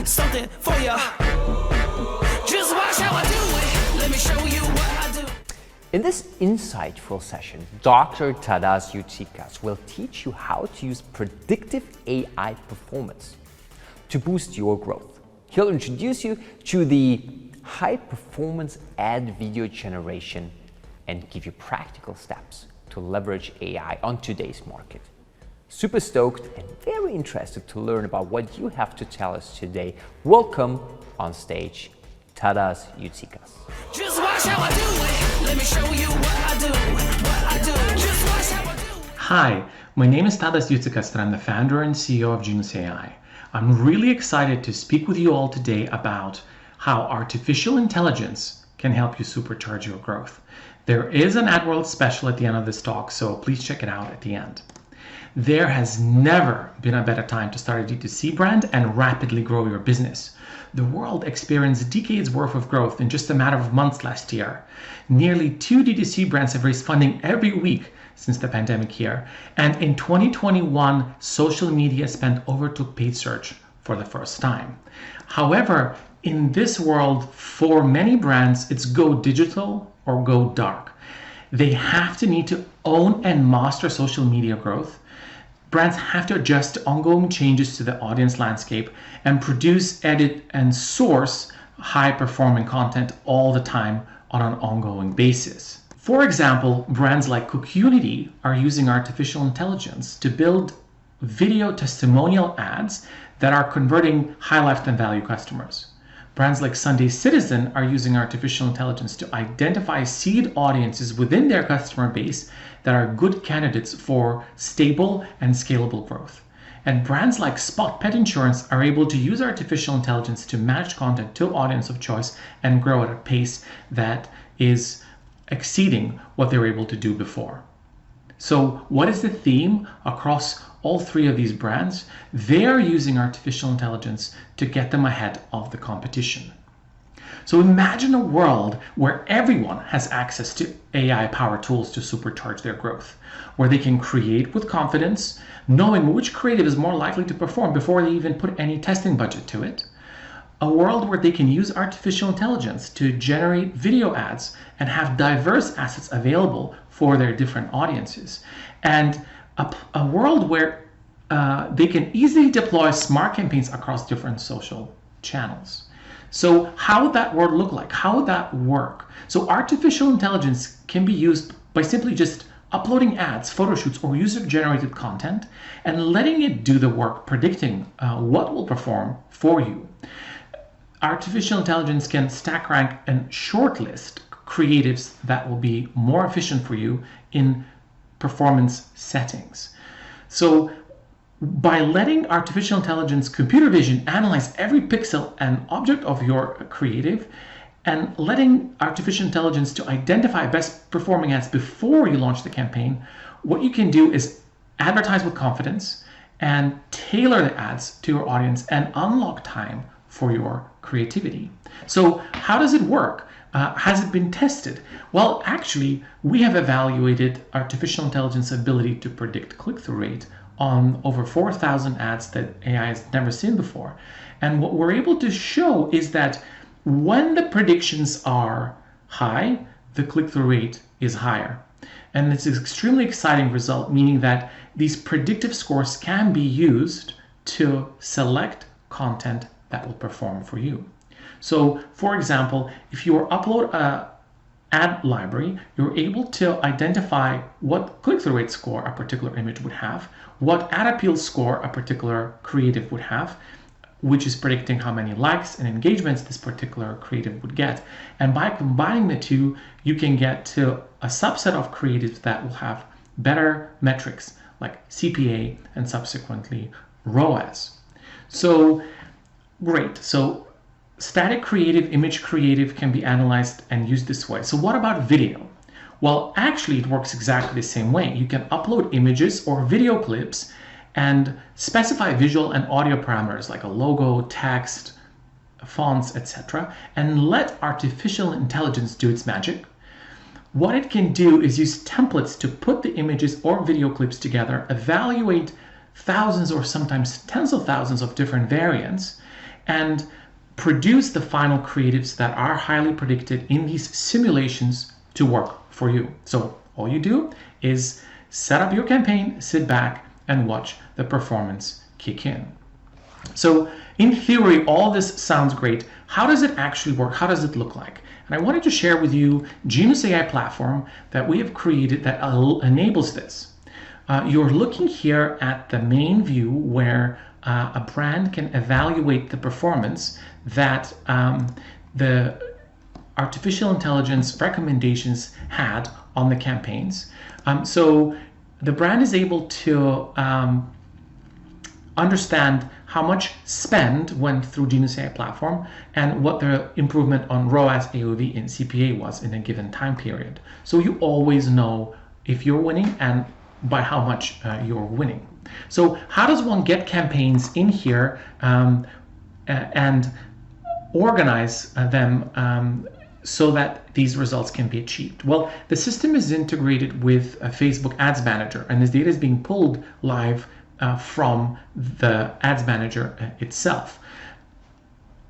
something for ya. Just watch how I do it. Let me show you what I do. In this insightful session, Dr. Tadas Jucikas will teach you how to use predictive AI performance to boost your growth. He'll introduce you to the high-performance ad video generation and give you practical steps to leverage AI on today's market. Super stoked and very interested to learn about what you have to tell us today. Welcome on stage, Tadas Jucikas. Just watch how I do it. Let me show you what I do. Just watch how I do it. Hi, my name is Tadas Jucikas and I'm the founder and CEO of Genus AI. I'm really excited to speak with you all today about how artificial intelligence can help you supercharge your growth. There is an AdWorld special at the end of this talk, so please check it out at the end. There has never been a better time to start a D2C brand and rapidly grow your business. The world experienced decades worth of growth in just a matter of months last year. Nearly 2 D2C brands have raised funding every week since the pandemic year. And in 2021, social media spend overtook paid search for the first time. However, in this world, for many brands, it's go digital or go dark. They have to need to own and master social media growth. Brands have to adjust to ongoing changes to the audience landscape and produce, edit, and source high-performing content all the time on an ongoing basis. For example, brands like Cookunity are using artificial intelligence to build video testimonial ads that are converting high lifetime value customers. Brands like Sunday Citizen are using artificial intelligence to identify seed audiences within their customer base that are good candidates for stable and scalable growth. And brands like Spot Pet Insurance are able to use artificial intelligence to match content to audience of choice and grow at a pace that is exceeding what they were able to do before. So what is the theme across all 3 of these brands? They're using artificial intelligence to get them ahead of the competition. So imagine a world where everyone has access to AI-powered tools to supercharge their growth, where they can create with confidence, knowing which creative is more likely to perform before they even put any testing budget to it. A world where they can use artificial intelligence to generate video ads and have diverse assets available for their different audiences. And a world where they can easily deploy smart campaigns across different social channels. So how would that world look like? How would that work? So artificial intelligence can be used by simply just uploading ads, photo shoots, or user-generated content and letting it do the work, predicting what will perform for you. Artificial intelligence can stack rank and shortlist creatives that will be more efficient for you in performance settings. So by letting artificial intelligence computer vision analyze every pixel and object of your creative and letting artificial intelligence to identify best performing ads before you launch the campaign, what you can do is advertise with confidence and tailor the ads to your audience and unlock time for your creativity. So how does it work? Has it been tested? Well, actually, we have evaluated artificial intelligence ability to predict click-through rate on over 4,000 ads that AI has never seen before. And what we're able to show is that when the predictions are high, the click-through rate is higher. And it's an extremely exciting result, meaning that these predictive scores can be used to select content that will perform for you. So, for example, if you upload an ad library, you're able to identify what click-through rate score a particular image would have, what ad appeal score a particular creative would have, which is predicting how many likes and engagements this particular creative would get. And by combining the two, you can get to a subset of creatives that will have better metrics like CPA and subsequently ROAS. So, great. So static creative, image creative can be analyzed and used this way. So what about video? Well, actually it works exactly the same way. You can upload images or video clips and specify visual and audio parameters like a logo, text, fonts, etc. and let artificial intelligence do its magic. What it can do is use templates to put the images or video clips together, evaluate thousands or sometimes tens of thousands of different variants, and produce the final creatives that are highly predicted in these simulations to work for you. So all you do is set up your campaign, sit back, and watch the performance kick in. So in theory, all this sounds great. How does it actually work? How does it look like? And I wanted to share with you Genus AI platform that we have created that enables this. You're looking here at the main view where a brand can evaluate the performance that the artificial intelligence recommendations had on the campaigns. So the brand is able to understand how much spend went through Genus AI platform and what the improvement on ROAS, AOV, and CPA was in a given time period. So you always know if you're winning and by how much you're winning. So how does one get campaigns in here and organize them so that these results can be achieved? Well, the system is integrated with Facebook Ads Manager, and this data is being pulled live from the Ads Manager itself.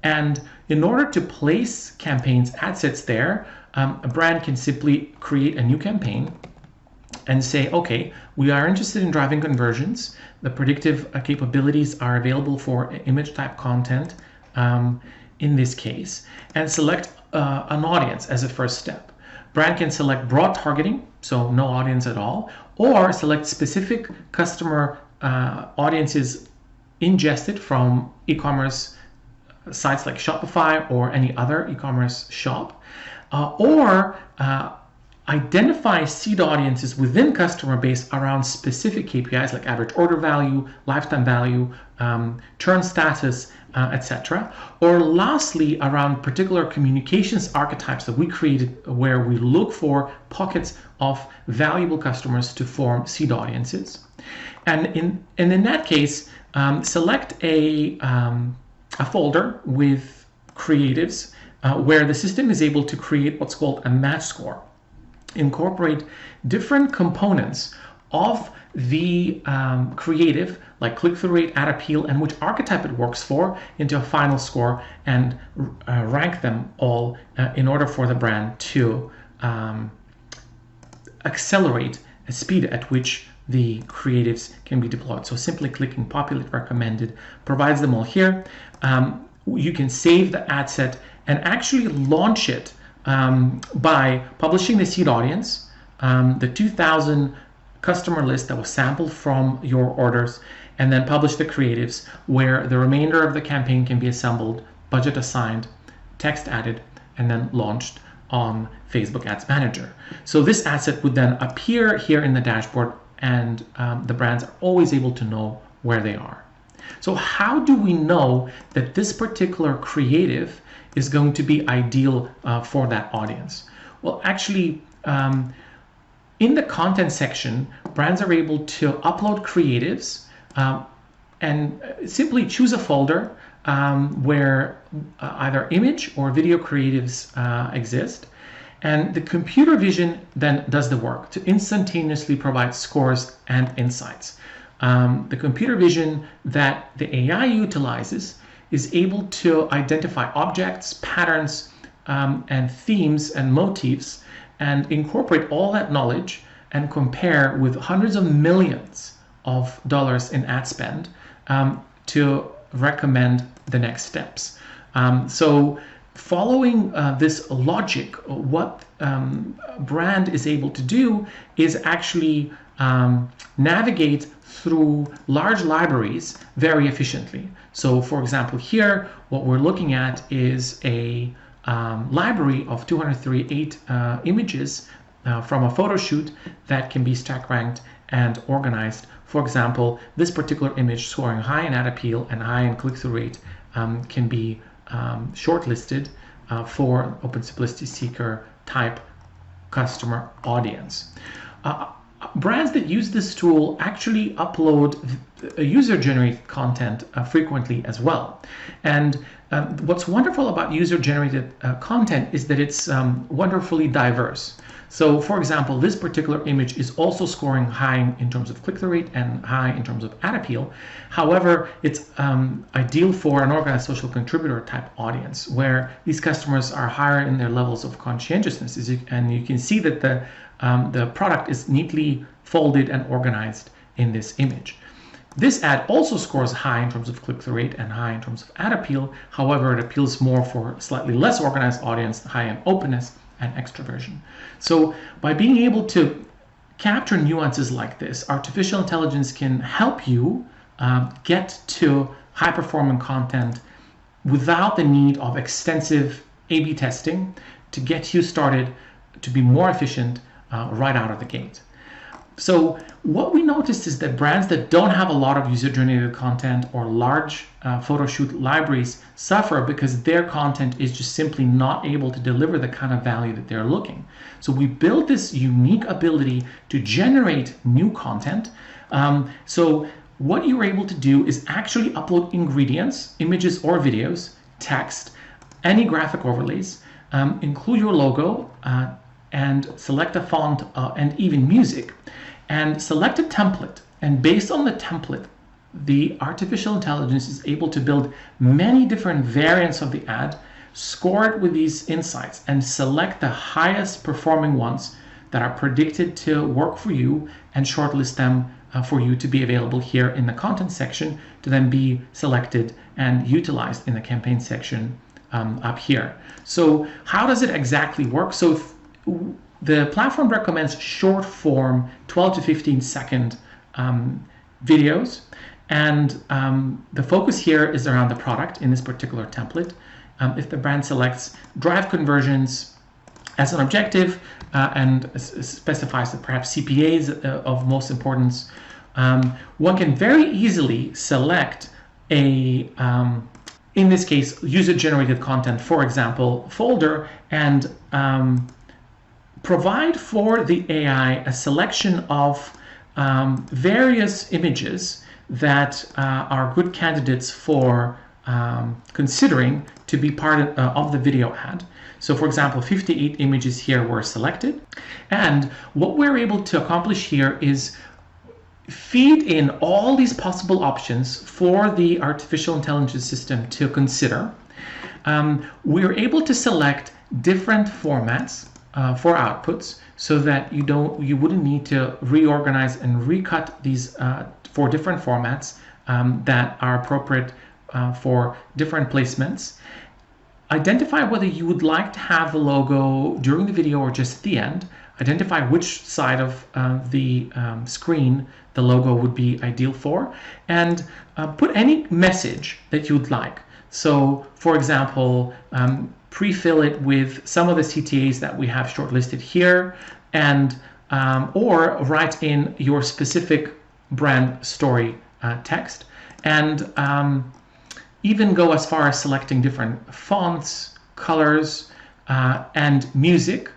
And in order to place campaigns ad sets there, a brand can simply create a new campaign and say, okay, we are interested in driving conversions. The predictive capabilities are available for image type content in this case, and select an audience as a first step. Brand can select broad targeting, so no audience at all, or select specific customer audiences ingested from e-commerce sites like Shopify or any other e-commerce shop, or identify seed audiences within customer base around specific KPIs like average order value, lifetime value, churn status, etc. Or lastly, around particular communications archetypes that we created where we look for pockets of valuable customers to form seed audiences. And in that case, select a folder with creatives where the system is able to create what's called a match score. Incorporate different components of the creative, like click-through rate, ad appeal, and which archetype it works for, into a final score, and rank them all in order for the brand to accelerate the speed at which the creatives can be deployed. So simply clicking populate recommended provides them all here. You can save the ad set and actually launch it by publishing the seed audience, the 2,000 customer list that was sampled from your orders, and then publish the creatives where the remainder of the campaign can be assembled, budget assigned, text added, and then launched on Facebook Ads Manager. So this asset would then appear here in the dashboard, and the brands are always able to know where they are. So how do we know that this particular creative is going to be ideal for that audience? Well, actually, in the content section, brands are able to upload creatives and simply choose a folder where either image or video creatives exist. And the computer vision then does the work to instantaneously provide scores and insights. The computer vision that the AI utilizes is able to identify objects, patterns, and themes and motifs, and incorporate all that knowledge and compare with hundreds of millions of dollars in ad spend to recommend the next steps. So following this logic, what brand is able to do is actually navigate through large libraries very efficiently. So for example, here, what we're looking at is a library of 238 images from a photo shoot that can be stack ranked and organized. For example, this particular image scoring high in ad appeal and high in click-through rate can be shortlisted for Open Simplicity Seeker type customer audience. Brands that use this tool actually upload user-generated content frequently as well. And what's wonderful about user-generated content is that it's wonderfully diverse. So for example, this particular image is also scoring high in terms of click-through rate and high in terms of ad appeal. However, it's ideal for an organized social contributor type audience where these customers are higher in their levels of conscientiousness. And you can see that the product is neatly folded and organized in this image. This ad also scores high in terms of click-through rate and high in terms of ad appeal. However, it appeals more for a slightly less organized audience, high in openness and extroversion. So by being able to capture nuances like this, artificial intelligence can help you get to high-performing content without the need of extensive A/B testing to get you started to be more efficient right out of the gate. So what we noticed is that brands that don't have a lot of user-generated content or large photo shoot libraries suffer because their content is just simply not able to deliver the kind of value that they're looking. So we built this unique ability to generate new content. So what you're able to do is actually upload ingredients, images or videos, text, any graphic overlays, include your logo, and select a font and even music, and select a template. And based on the template, the artificial intelligence is able to build many different variants of the ad, score it with these insights, and select the highest performing ones that are predicted to work for you and shortlist them for you to be available here in the content section to then be selected and utilized in the campaign section up here. So how does it exactly work? So the platform recommends short form 12 to 15 second videos, and the focus here is around the product in this particular template. If the brand selects drive conversions as an objective and specifies that perhaps CPA is of most importance, one can very easily select a in this case user-generated content, for example, folder, and provide for the AI a selection of various images that are good candidates for considering to be part of the video ad. So for example, 58 images here were selected. And what we're able to accomplish here is feed in all these possible options for the artificial intelligence system to consider. We're able to select different formats for outputs so that you wouldn't need to reorganize and recut these for different formats that are appropriate for different placements. Identify whether you would like to have the logo during the video or just at the end. Identify which side of the screen the logo would be ideal for, and put any message that you would like. So for example, pre-fill it with some of the CTAs that we have shortlisted here, and or write in your specific brand story text, and even go as far as selecting different fonts, colors, and music.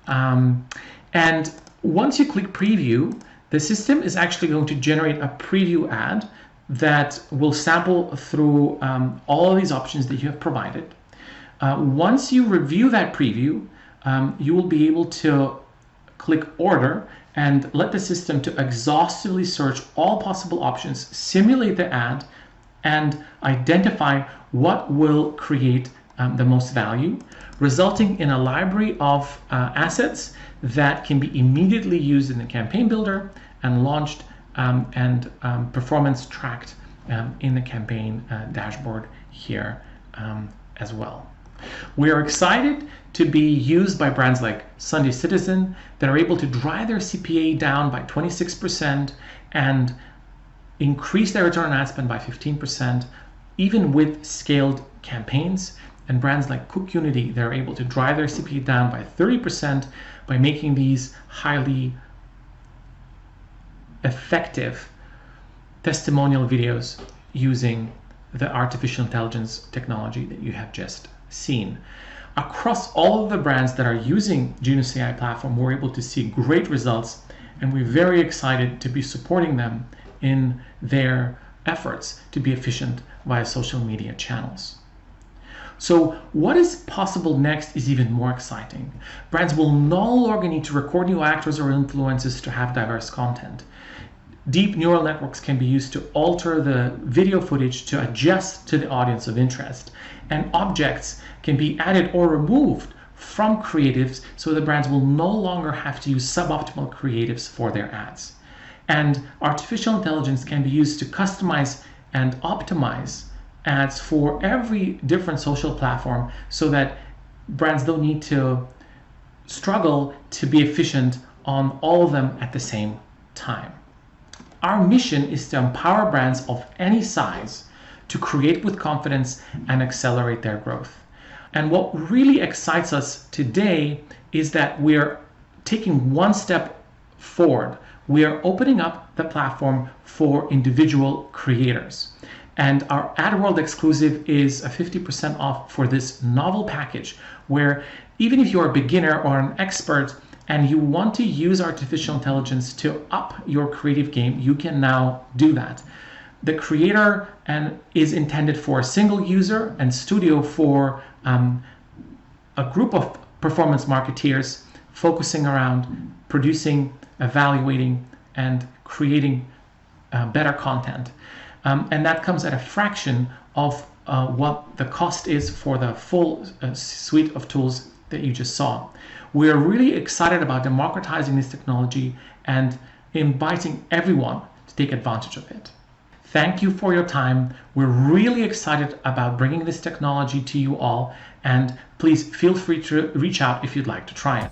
And once you click preview, the system is actually going to generate a preview ad that will sample through all of these options that you have provided. Once you review that preview, you will be able to click order and let the system to exhaustively search all possible options, simulate the ad, and identify what will create the most value, resulting in a library of assets that can be immediately used in the campaign builder and launched and performance tracked in the campaign dashboard here as well. We are excited to be used by brands like Sunday Citizen that are able to drive their CPA down by 26% and increase their return on ad spend by 15%, even with scaled campaigns. And brands like Cook Unity, they're able to drive their CPA down by 30% by making these highly effective testimonial videos using the artificial intelligence technology that you have just seen. Across all of the brands that are using Genus AI platform, we're able to see great results, and we're very excited to be supporting them in their efforts to be efficient via social media channels. So what is possible next is even more exciting. Brands will no longer need to record new actors or influencers to have diverse content. Deep neural networks can be used to alter the video footage to adjust to the audience of interest. And objects can be added or removed from creatives so the brands will no longer have to use suboptimal creatives for their ads. And artificial intelligence can be used to customize and optimize ads for every different social platform so that brands don't need to struggle to be efficient on all of them at the same time. Our mission is to empower brands of any size to create with confidence and accelerate their growth. And what really excites us today is that we're taking one step forward. We are opening up the platform for individual creators. And our AdWorld exclusive is a 50% off for this novel package where even if you're a beginner or an expert and you want to use artificial intelligence to up your creative game, you can now do that. The creator is intended for a single user and studio for a group of performance marketeers focusing around producing, evaluating, and creating better content. And that comes at a fraction of what the cost is for the full suite of tools that you just saw. We are really excited about democratizing this technology and inviting everyone to take advantage of it. Thank you for your time. We're really excited about bringing this technology to you all, and please feel free to reach out if you'd like to try it.